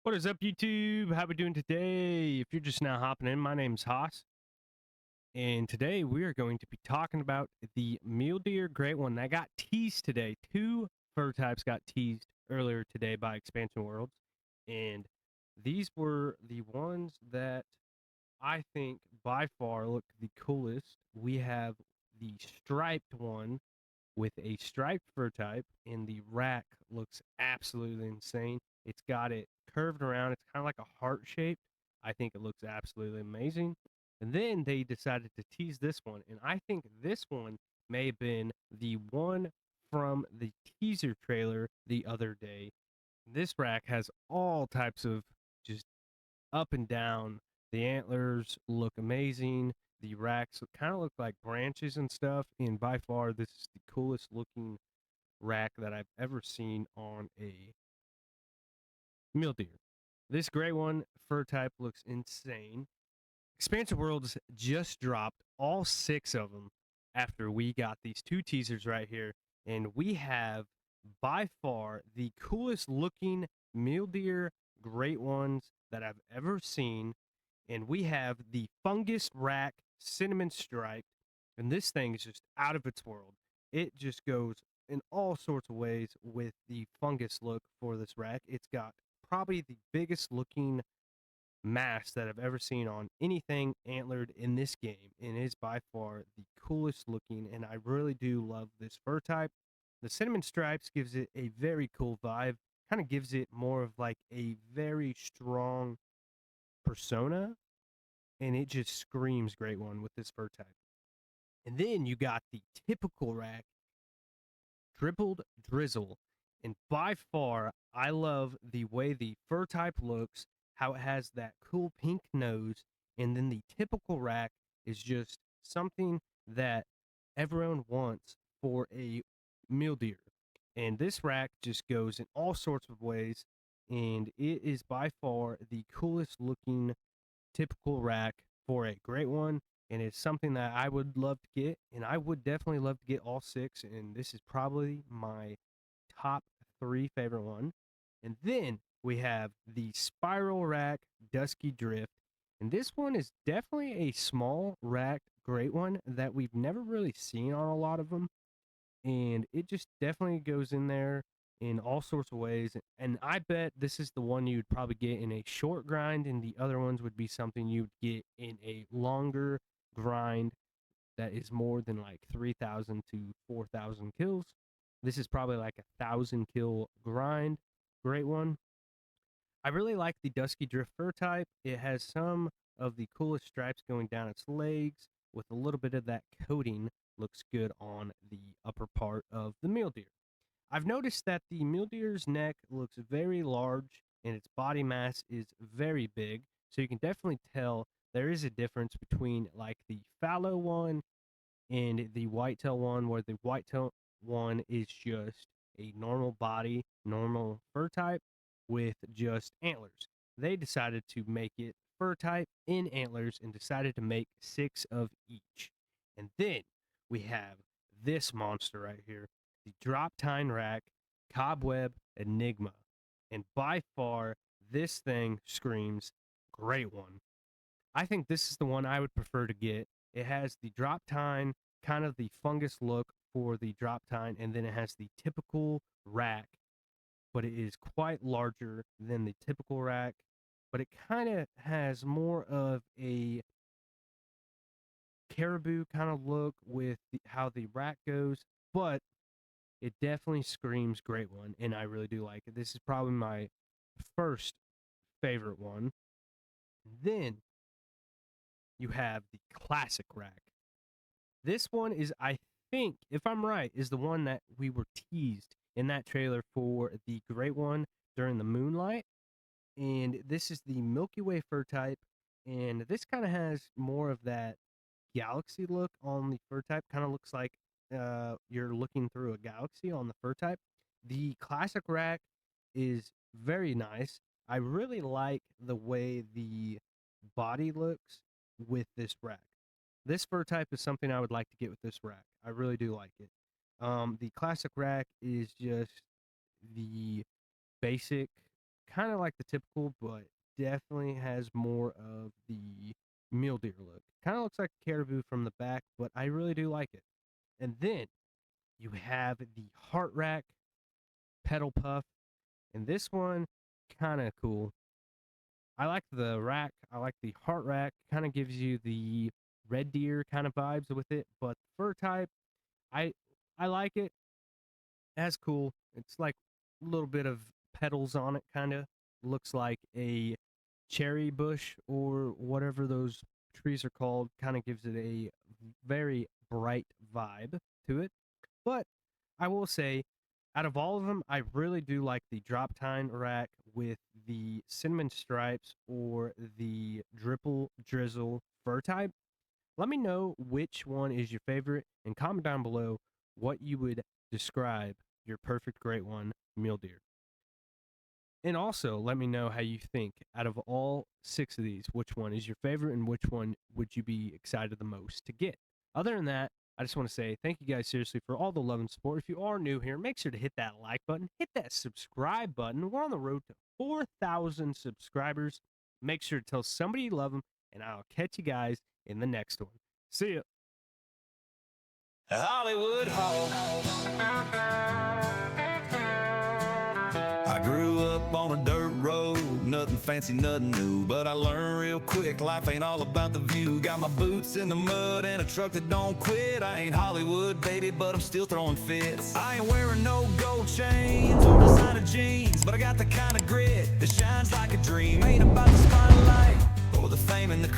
What is up, YouTube? How we doing today? If you're just now hopping in, my name's Haas, and today we are going to be talking about the Mildeer Great One that got teased today. Two fur types got teased earlier today by Expansion Worlds, and these were the ones that I think by far look the coolest. We have the striped one with a striped fur type, and the rack looks absolutely insane. It's got it curved around. It's kind of like a heart shaped. I think it looks absolutely amazing. And then they decided to tease this one, and I think this one may have been the one from the teaser trailer the other day. This rack has all types of just up and down. The antlers look amazing. The racks kind of look like branches and stuff. And by far, this is the coolest looking rack that I've ever seen on a mule deer. This gray one fur type looks insane. Expansion Worlds just dropped all six of them after we got these two teasers right here. And we have by far the coolest looking mule deer great ones that I've ever seen. And we have the Fungus rack cinnamon stripe. And this thing is just out of its world. It just goes in all sorts of ways with the fungus look for this rack. It's got probably the biggest looking mask that I've ever seen on anything antlered in this game, and is by far the coolest looking. And I really do love this fur type. The cinnamon stripes gives it a very cool vibe, kind of gives it more of like a very strong persona, and it just screams great one with this fur type. And then you got the typical rack dribbled drizzle. And by far, I love the way the fur type looks, how it has that cool pink nose, and then the typical rack is just something that everyone wants for a mule deer. And this rack just goes in all sorts of ways, and it is by far the coolest looking typical rack for a great one, and it's something that I would love to get, and I would definitely love to get all six, and this is probably my top three favorite one. And then we have the Spiral Rack Dusky Drift, and this one is definitely a small rack great one that we've never really seen on a lot of them, and it just definitely goes in there in all sorts of ways. And I bet this is the one you'd probably get in a short grind, and the other ones would be something you'd get in a longer grind that is more than like 3,000 to 4,000 kills. This is probably like 1,000 kill grind. Great one. I really like the Dusky Drift fur type. It has some of the coolest stripes going down its legs with a little bit of that coating. Looks good on the upper part of the mule deer. I've noticed that the mule deer's neck looks very large and its body mass is very big. So you can definitely tell there is a difference between like the fallow one and the whitetail one, where the whitetail one is just a normal body, normal fur type with just antlers. They decided to make it fur type in antlers and decided to make six of each. And then we have this monster right here, the Droptine Rack Cobweb Enigma. And by far, this thing screams great one. I think this is the one I would prefer to get. It has the drop tine, kind of the fungus look for the drop tine, and then it has the typical rack, but it is quite larger than the typical rack. But it kind of has more of a caribou kind of look with how the rack goes, but it definitely screams great one, and I really do like it. This is probably my first favorite one. Then you have the classic rack. This one is, I think, if I'm right, is the one that we were teased in that trailer for the great one during the moonlight. And this is the Milky Way fur type. And this kind of has more of that galaxy look on the fur type. Kind of looks like you're looking through a galaxy on the fur type. The classic rack is very nice. I really like the way the body looks with this rack. This fur type is something I would like to get with this rack. I really do like it. The classic rack is just the basic kind of like the typical, but definitely has more of the mule deer look. Kind of looks like a caribou from the back, but I really do like it. And then you have the heart rack pedal puff, and this one kind of cool. I like the rack. I like the heart rack. Kind of gives you the red deer kind of vibes with it, but fur type, I I like it. As cool. It's like a little bit of petals on it, kind of looks like a cherry bush or whatever those trees are called. Kind of gives it a very bright vibe to it. But I will say, out of all of them, I really do like the Droptine rack with the cinnamon stripes or the dripple drizzle fur type. Let me know which one is your favorite and comment down below what you would describe your perfect great one mule deer. And also let me know how you think out of all 6 of these, which one is your favorite and which one would you be excited the most to get. Other than that, I just want to say thank you guys seriously for all the love and support. If you are new here, make sure to hit that like button, hit that subscribe button. We're on the road to 4,000 subscribers. Make sure to tell somebody you love them, and I'll catch you guys in the next one. See ya. Hollywood Hogs. I grew up on a dirt road, nothing fancy, nothing new, but I learned real quick, life ain't all about the view. Got my boots in the mud and a truck that don't quit. I ain't Hollywood, baby, but I'm still throwing fits. I ain't wearing no gold chains or designer jeans, but I got the kind of grit that shines like a dream. Ain't about the spotlight or the fame and the